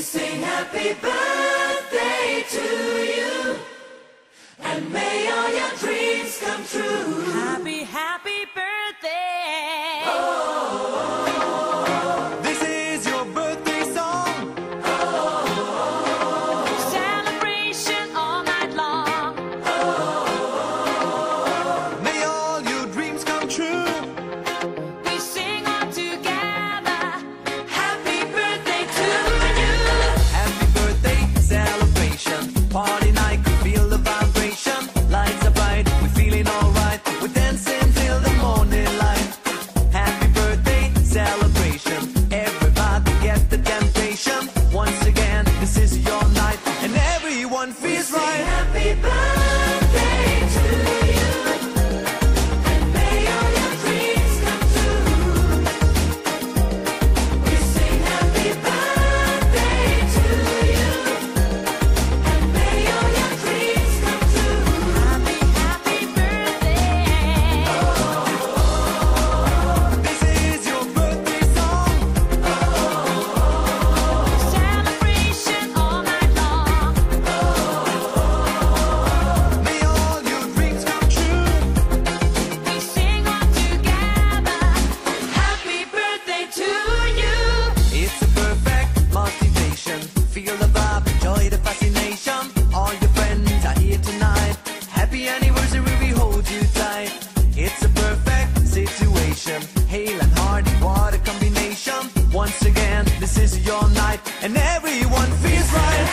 sing happy birthday to you, and may all your dreams come true. Happy, happy birthday. This is your birthday song. Celebration all night long. May all your dreams come true. We sing all together. Happy birthday to you. Happy birthday celebration. Party night, feel the vibration. Lights are bright, we're feeling alright. We're dancing till the morning light. Happy birthday celebration. Everybody get the temptation. Once again, this is your night, and everyone feels right. Happy birthday to you, and may all your dreams come true. We sing happy birthday to you, and may all your dreams come true. Happy, happy birthday. This is your birthday song. Celebration all night long. May all your dreams come true. We sing all together. Happy birthday to you. It's a perfect motivation. Feel the vibe, enjoy the fascination. All your friends are here tonight. Happy anniversary, we hold you tight. It's a perfect situation. Hale and Hardy, what a combination. Once again, this is your night, and everyone feels right.